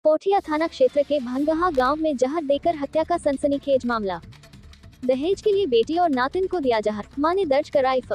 पोठिया थाना क्षेत्र के भंगहा गांव में जहर देकर हत्या का सनसनीखेज मामला। दहेज के लिए बेटी और नातिन को दिया जहर, मां ने दर्ज कराई एफ।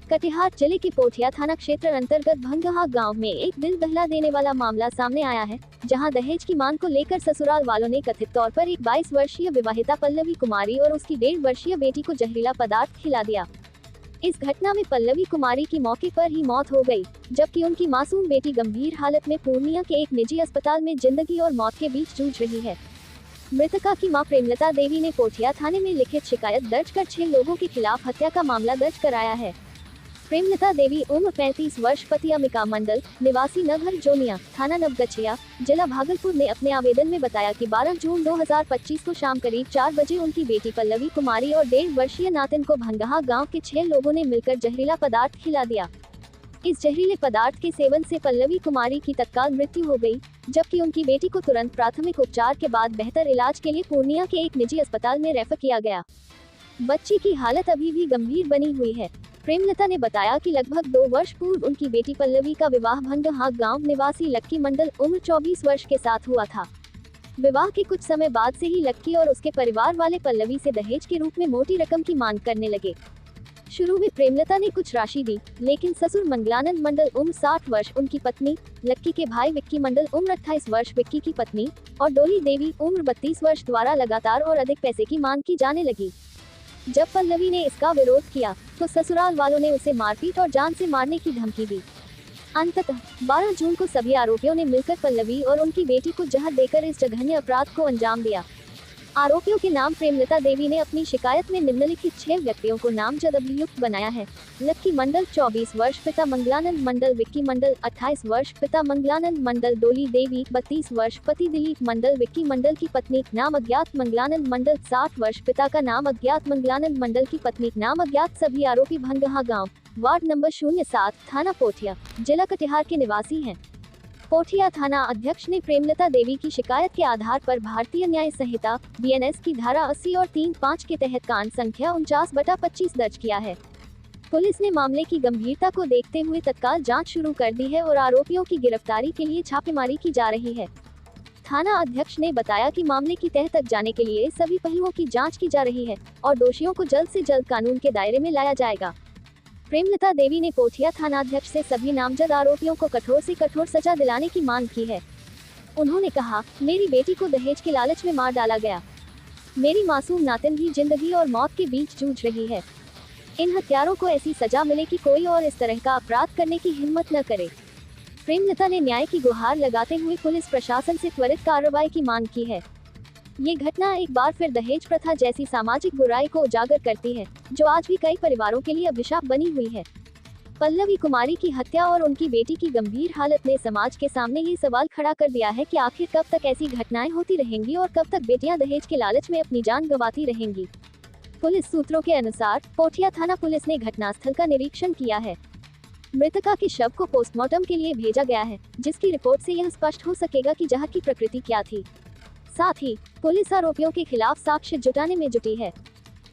कटिहार जिले के पोठिया थाना क्षेत्र अंतर्गत भंगहा गांव में एक दिल दहला देने वाला मामला सामने आया है, जहां दहेज की मांग को लेकर ससुराल वालों ने कथित तौर पर एक 22 वर्षीय विवाहिता पल्लवी कुमारी और उसकी 1.5 वर्षीय बेटी को जहरीला पदार्थ खिला दिया। इस घटना में पल्लवी कुमारी की मौके पर ही मौत हो गई, जबकि उनकी मासूम बेटी गंभीर हालत में पूर्णिया के एक निजी अस्पताल में जिंदगी और मौत के बीच जूझ रही है। मृतका की मां प्रेमलता देवी ने पोठिया थाने में लिखित शिकायत दर्ज कर 6 लोगों के खिलाफ हत्या का मामला दर्ज कराया है। प्रेमलता देवी उम्र 35 वर्ष, पति अमिका मंडल, निवासी नगर जोनिया, थाना नवगछिया, जिला भागलपुर ने अपने आवेदन में बताया कि 12 जून 2025 को शाम करीब 4 बजे उनकी बेटी पल्लवी कुमारी और 1.5 वर्षीय नातिन को भंगहा गांव के 6 लोगों ने मिलकर जहरीला पदार्थ खिला दिया। इस जहरीले पदार्थ के सेवन से पल्लवी कुमारी की तत्काल मृत्यु हो गई, जबकि उनकी बेटी को तुरंत प्राथमिक उपचार के बाद बेहतर इलाज के लिए पूर्णिया के एक निजी अस्पताल में रेफर किया गया। बच्ची की हालत अभी भी गंभीर बनी हुई है। प्रेमलता ने बताया कि लगभग 2 वर्ष पूर्व उनकी बेटी पल्लवी का विवाह भंगहा गांव निवासी लक्की मंडल उम्र 24 वर्ष के साथ हुआ था। विवाह के कुछ समय बाद से ही लक्की और उसके परिवार वाले पल्लवी से दहेज के रूप में मोटी रकम की मांग करने लगे। शुरू में प्रेमलता ने कुछ राशि दी, लेकिन ससुर मंगलानंद मंडल उम्र 60 वर्ष, उनकी पत्नी, लक्की के भाई विक्की मंडल उम्र 28 वर्ष, विक्की की पत्नी और डोली देवी उम्र 32 वर्ष द्वारा लगातार और अधिक पैसे की मांग की जाने लगी। जब पल्लवी ने इसका विरोध किया तो ससुराल वालों ने उसे मारपीट और जान से मारने की धमकी दी। अंततः 12 जून को सभी आरोपियों ने मिलकर पल्लवी और उनकी बेटी को जहर देकर इस जघन्य अपराध को अंजाम दिया। आरोपियों के नाम प्रेमलता देवी ने अपनी शिकायत में निम्नलिखित 6 व्यक्तियों को नामजद अभियुक्त बनाया है। लक्की मंडल 24 वर्ष, पिता मंगलानंद मंडल, विक्की मंडल 28 वर्ष, पिता मंगलानंद मंडल, डोली देवी 32 वर्ष, पति दिलीप मंडल, विक्की मंडल की पत्नी नाम अज्ञात मंगलानंद मंडल 60 वर्ष, पिता का नाम अज्ञात मंगलानंद मंडल की पत्नी नाम अज्ञात। सभी आरोपी भंगहा गाँव, वार्ड नंबर 07, थाना पोठिया, जिला कटिहार के निवासी हैं। पोठिया थाना अध्यक्ष ने प्रेमलता देवी की शिकायत के आधार पर भारतीय न्याय संहिता बीएनएस की धारा 80 और 3(5) के तहत कांड संख्या 49/25 दर्ज किया है। पुलिस ने मामले की गंभीरता को देखते हुए तत्काल जांच शुरू कर दी है और आरोपियों की गिरफ्तारी के लिए छापेमारी की जा रही है। थाना अध्यक्ष ने बताया कि मामले की तह तक जाने के लिए सभी पहलुओं की जाँच की जा रही है और दोषियों को जल्द से जल्द कानून के दायरे में लाया जाएगा। प्रेमलता देवी ने पोठिया थानाध्यक्ष से सभी नामजद आरोपियों को कठोर से कठोर सजा दिलाने की मांग की है। उन्होंने कहा, मेरी बेटी को दहेज के लालच में मार डाला गया। मेरी मासूम नातिन भी जिंदगी और मौत के बीच जूझ रही है। इन हत्यारों को ऐसी सजा मिले कि कोई और इस तरह का अपराध करने की हिम्मत न करे। प्रेमलता ने न्याय की गुहार लगाते हुए पुलिस प्रशासन से त्वरित कार्रवाई की मांग की है। ये घटना एक बार फिर दहेज प्रथा जैसी सामाजिक बुराई को उजागर करती है, जो आज भी कई परिवारों के लिए अभिशाप बनी हुई है। पल्लवी कुमारी की हत्या और उनकी बेटी की गंभीर हालत ने समाज के सामने ये सवाल खड़ा कर दिया है कि आखिर कब तक ऐसी घटनाएं होती रहेंगी और कब तक बेटियां दहेज के लालच में अपनी जान गंवाती रहेंगी। पुलिस सूत्रों के अनुसार पोठिया थाना पुलिस ने घटनास्थल का निरीक्षण किया है। मृतका के शव को पोस्टमार्टम के लिए भेजा गया है, जिसकी रिपोर्ट से यह स्पष्ट हो सकेगा कि जहर की प्रकृति क्या थी। साथ ही पुलिस आरोपियों के खिलाफ साक्ष्य जुटाने में जुटी है।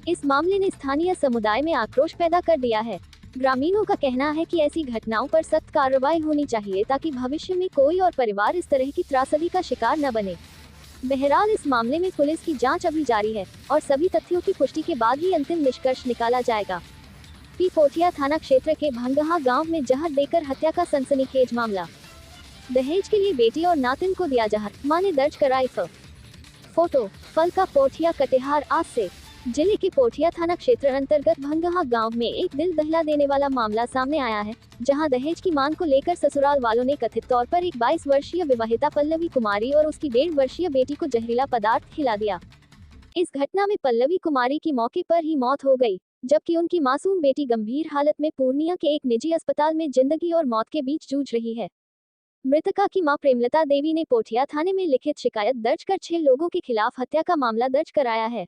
इस मामले ने स्थानीय समुदाय में आक्रोश पैदा कर दिया है। ग्रामीणों का कहना है कि ऐसी घटनाओं पर सख्त कार्रवाई होनी चाहिए ताकि भविष्य में कोई और परिवार इस तरह की त्रासदी का शिकार न बने। बहरहाल इस मामले में पुलिस की जांच अभी जारी है और सभी तथ्यों की पुष्टि के बाद ही अंतिम निष्कर्ष निकाला जाएगा। पोठिया थाना क्षेत्र के भंगहा गांव में जहर देकर हत्या का सनसनीखेज मामला। दहेज के लिए बेटी और नातिन को दिया जहर, मां ने दर्ज कराई एफ। फोटो फलका पोठिया कटिहार। आज से जिले के पोठिया थाना क्षेत्र अंतर्गत भंगहा गांव में एक दिल दहला देने वाला मामला सामने आया है, जहां दहेज की मांग को लेकर ससुराल वालों ने कथित तौर पर एक 22 वर्षीय विवाहिता पल्लवी कुमारी और उसकी 1.5 वर्षीय बेटी को जहरीला पदार्थ खिला दिया। इस घटना में पल्लवी कुमारी की मौके पर ही मौत हो गई, जबकि उनकी मासूम बेटी गंभीर हालत में पूर्णिया के एक निजी अस्पताल में जिंदगी और मौत के बीच जूझ रही है। मृतका की मां प्रेमलता देवी ने पोठिया थाने में लिखित शिकायत दर्ज कर 6 लोगों के खिलाफ हत्या का मामला दर्ज कराया है।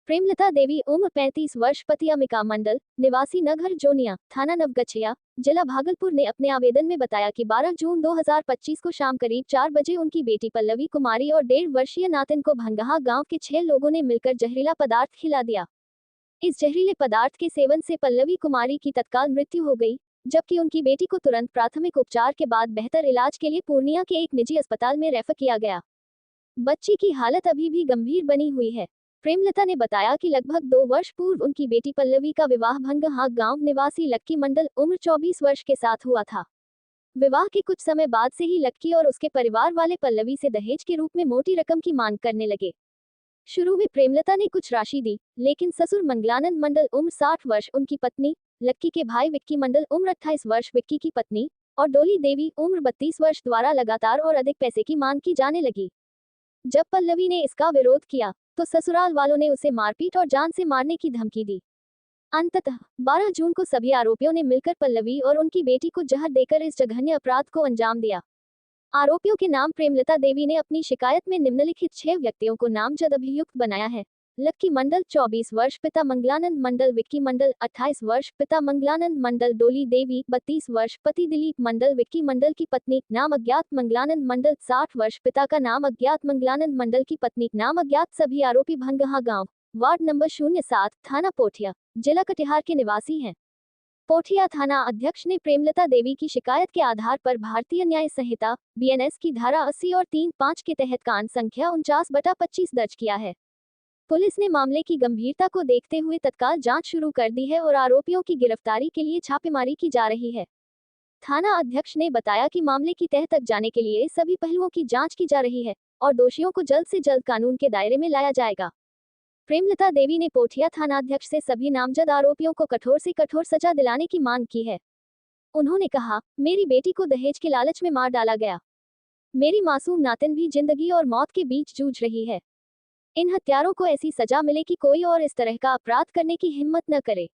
प्रेमलता देवी उम्र 35 वर्ष, पति अमिका मंडल, निवासी नगर जोनिया, थाना नवगछिया, जिला भागलपुर ने अपने आवेदन में बताया कि 12 जून 2025 को शाम करीब 4 बजे उनकी बेटी पल्लवी कुमारी और 1.5 वर्षीय नातिन को भंगहा गांव के 6 लोगों ने मिलकर जहरीला पदार्थ खिला दिया। इस जहरीले पदार्थ के सेवन से पल्लवी कुमारी की तत्काल मृत्यु हो गई, जबकि उनकी बेटी को तुरंत प्राथमिक उपचार के बाद बेहतर इलाज के लिए पूर्णिया के एक निजी अस्पताल में रेफर किया गया। बच्ची की हालत अभी भी गंभीर बनी हुई है। प्रेमलता ने बताया कि लगभग 2 वर्ष पूर्व उनकी बेटी पल्लवी का विवाह भंगहा गांव निवासी लक्की मंडल उम्र 24 वर्ष के साथ हुआ था। विवाह के कुछ समय बाद से ही लक्की और उसके परिवार वाले पल्लवी से दहेज के रूप में मोटी रकम की मांग करने लगे। शुरू में प्रेमलता ने कुछ राशि दी, लेकिन ससुर मंगलानंद मंडल उम्र 60 वर्ष, उनकी पत्नी, लक्की के भाई विक्की मंडल उम्र 28 वर्ष, विक्की की पत्नी और डोली देवी उम्र 32 वर्ष द्वारा लगातार और अधिक पैसे की मांग की जाने लगी। जब पल्लवी ने इसका विरोध किया तो ससुराल वालों ने उसे मारपीट और जान से मारने की धमकी दी। अंततः 12 जून को सभी आरोपियों ने मिलकर पल्लवी और उनकी बेटी को जहर देकर इस जघन्य अपराध को अंजाम दिया। आरोपियों के नाम प्रेमलता देवी ने अपनी शिकायत में निम्नलिखित 6 व्यक्तियों को नामजद अभियुक्त बनाया है। लक्की मंडल 24 वर्ष, पिता मंगलानंद मंडल, विक्की मंडल 28 वर्ष, पिता मंगलानंद मंडल, डोली देवी 32 वर्ष, पति दिलीप मंडल, विक्की मंडल की पत्नी नाम अज्ञात मंगलानंद मंडल 60 वर्ष, पिता का नाम अज्ञात मंगलानंद मंडल की पत्नी नाम अज्ञात। सभी आरोपी भंगहा गांव, वार्ड नंबर 07, थाना पोठिया, जिला कटिहार के निवासी हैं। पोठिया थाना अध्यक्ष ने प्रेमलता देवी की शिकायत के आधार पर भारतीय न्याय संहिता BNS की धारा 80 और 3(5) के तहत कांड संख्या 49/25 दर्ज किया है। पुलिस ने मामले की गंभीरता को देखते हुए तत्काल जांच शुरू कर दी है और आरोपियों की गिरफ्तारी के लिए छापेमारी की जा रही है। थाना अध्यक्ष ने बताया कि मामले की तह तक जाने के लिए सभी पहलुओं की जांच की जा रही है और दोषियों को जल्द से जल्द कानून के दायरे में लाया जाएगा। प्रेमलता देवी ने पोठिया थानाध्यक्ष से सभी नामजद आरोपियों को कठोर से कठोर सजा दिलाने की मांग की है। उन्होंने कहा, मेरी बेटी को दहेज के लालच में मार डाला गया। मेरी मासूम नातिन भी जिंदगी और मौत के बीच जूझ रही है। इन हत्यारों को ऐसी सजा मिले कि कोई और इस तरह का अपराध करने की हिम्मत न करे।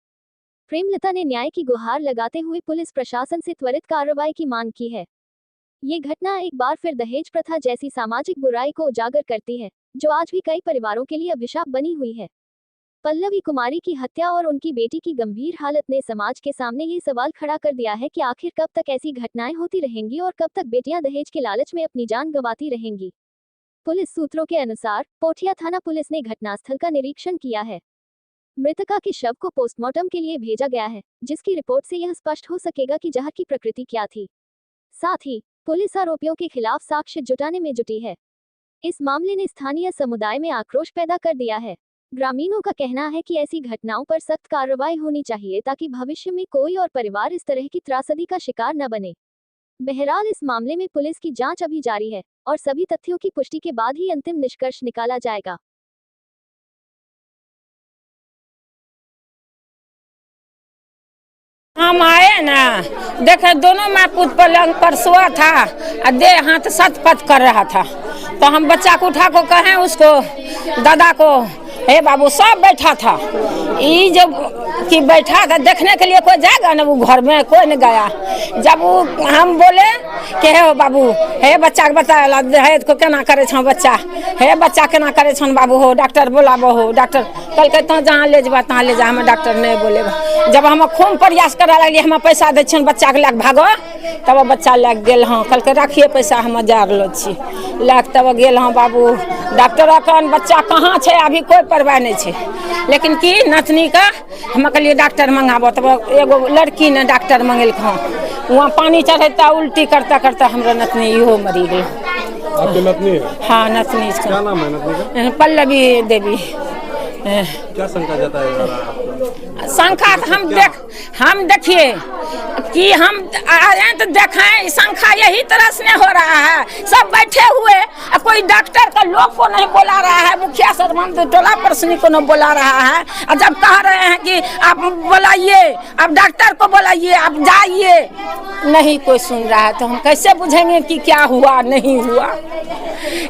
प्रेमलता ने न्याय की गुहार लगाते हुए पुलिस प्रशासन से त्वरित कार्रवाई की मांग की है। ये घटना एक बार फिर दहेज प्रथा जैसी सामाजिक बुराई को उजागर करती है, जो आज भी कई परिवारों के लिए अभिशाप बनी हुई है। पल्लवी कुमारी की हत्या और उनकी बेटी की गंभीर हालत ने समाज के सामने ये सवाल खड़ा कर दिया है कि आखिर कब तक ऐसी घटनाएं होती रहेंगी और कब तक बेटियां दहेज के लालच में अपनी जान गंवाती रहेंगी। पुलिस सूत्रों के अनुसार पोठिया थाना पुलिस ने घटनास्थल का निरीक्षण किया है। मृतका के शव को पोस्टमार्टम के लिए भेजा गया है, जिसकी रिपोर्ट से यह स्पष्ट हो सकेगा कि जहर की प्रकृति क्या थी। साथ ही पुलिस आरोपियों के खिलाफ साक्ष्य जुटाने में जुटी है। इस मामले ने स्थानीय समुदाय में आक्रोश पैदा कर दिया है। ग्रामीणों का कहना है कि ऐसी घटनाओं पर सख्त कार्रवाई होनी चाहिए ताकि भविष्य में कोई और परिवार इस तरह की त्रासदी का शिकार न बने। बहरहाल इस मामले में पुलिस की जांच अभी जारी है और सभी तथ्यों की पुष्टि के बाद ही अंतिम निष्कर्ष निकाला जाएगा। हम आए ना, देखे दोनों माँ पुत पलंग पर सोया था और दे हाथ सतपथ कर रहा था, तो हम बच्चा को उठा को कहें उसको दादा को, हे बाबू सब बैठा था। ये जब कि बैठा था देखने के लिए कोई जाएगा ना, वो घर में कोई नहीं गया। जब वो हम बोले कि हे बाबू, हे बच्चा के बता दहेज को केना करे छो बच्चा, हे बच्चा केना करे छो बाबू हो, डॉक्टर बोलाबो हो। डॉक्टर कल के तो जहाँ ले जा तहाँ ले जा, हमें डॉक्टर नहीं बोलेगा। जब हम खूब प्रयास करा लगे, हम पैसा दे छियन बच्चा के लग भागो, तब बच्चा लग गेल। हाँ कल के रखिए पैसा, हम जा रहलो छी लग, तब गेल। हाँ बाबू डॉक्टर कहन बच्चा कहाँ है अभी कोई परवाह नहीं है, लेकिन की नतनी का हम कहलिए डॉक्टर मंगाबो। तब एगो लड़की ने डॉक्टर मंगेल, वहाँ पानी चढ़ेता उल्टी करता करता हमरा नतनी इहो मरी गई। आपकी नतनी है? हाँ नतनी। क्या नाम है नतनी का? पल्लवी देवी। क्या शंका जाता है? शंका हम देखिए कि हम आए तो देखें, शंका यही तरह से हो रहा है। सब बैठे हुए, कोई डॉक्टर का लोग को नहीं बोला रहा है, मुखिया सरपंच टोला परसनी को नहीं बोला रहा है। और जब कह रहे हैं कि आप बुलाइए, आप डॉक्टर को बुलाइए, आप जाइए, नहीं कोई सुन रहा है, तो हम कैसे बुझेंगे कि क्या हुआ नहीं हुआ,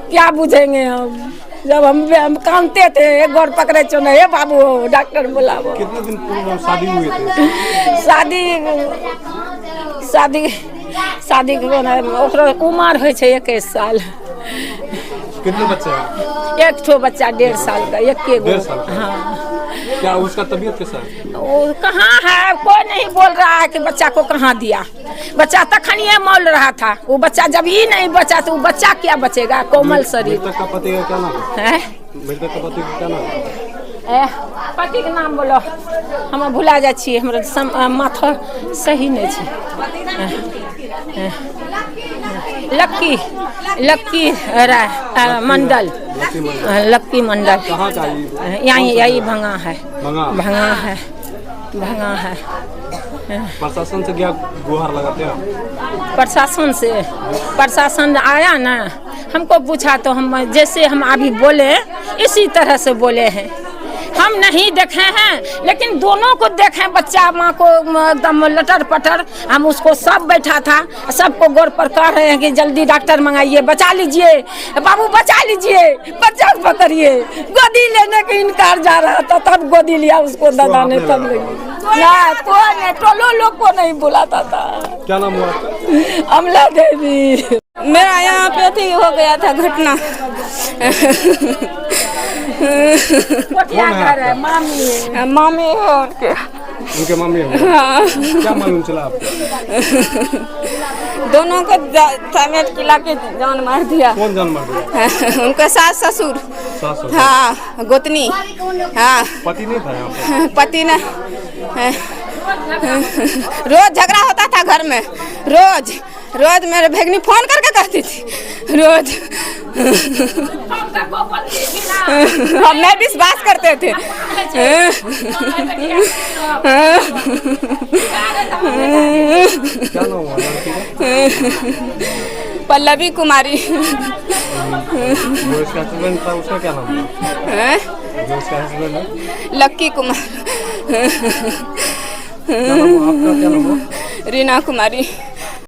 क्या बुझेंगे हम। जब हम कामते थे एक बार पकड़े चो नहीं, बाबू डॉक्टर बुलाओ। कितने दिन पूर्व शादी हुई थी? शादी उम्र हो 21 साल। कितने बच्चे हैं? एक ठो बच्चा 1.5 साल का, एक के गो। हाँ। क्या उसका तबीयत कैसा है? वो कहाँ है, कोई नहीं बोल रहा है कि बच्चा को कहाँ दिया। बच्चा तखन ये मौल रहा था, वो बच्चा जब ही नहीं बचा तो वो बच्चा क्या बचेगा, कोमल शरीर। मृतक का पति का क्या नाम है? हैं? मृतक का पति का क्या नाम है? पति के नाम बोलो, हम भुला जाइ छियै, हमरा माथा सही नहीं छे। लक्की मंडल, लक्की मंडल। कहाँ का यही भंगा है। प्रशासन से क्या गुहार लगाते हैं? प्रशासन आया ना, हमको पूछा तो हम जैसे हम अभी बोले इसी तरह से बोले हैं। हम नहीं देखे हैं, लेकिन दोनों को देखे, बच्चा माँ को एकदम लटर पटर। हम उसको सब बैठा था, सबको गोर पर कह रहे हैं कि जल्दी डॉक्टर मंगाइए, बचा लीजिए बाबू, बचा लीजिए, बच्चा पकड़िए। गोदी लेने के इनकार जा रहा था, तब गोदी लिया उसको दादा ने, तब ना कोई नहीं, टोलो लोग को नहीं बुलाता था। क्या नाम हुआ? अमला देवी। मेरा यहाँ पे अथी हो गया था घटना। मामी है उनके मम्मी हो? हाँ। क्या मालूम चला आपको? दोनों को समेट किला के जान मार दिया। कौन जान मार दिया? उनका सास ससुर। हाँ, गोतनी। हाँ, पति नहीं था यहाँ पे? पति ने रोज झगड़ा होता था घर में, रोज मेरे भगनी फोन करके कहती थी रोज। हम विश्वास करते थे। क्या नाम हुआ लड़की का? पल्लवी कुमारी। जो इसका हस्बैंड था उसका क्या नाम था? जो इसका हस्बैंड है? लक्की कुमार। क्या नाम हुआ? आपका क्या नाम हुआ? रीना कुमारी।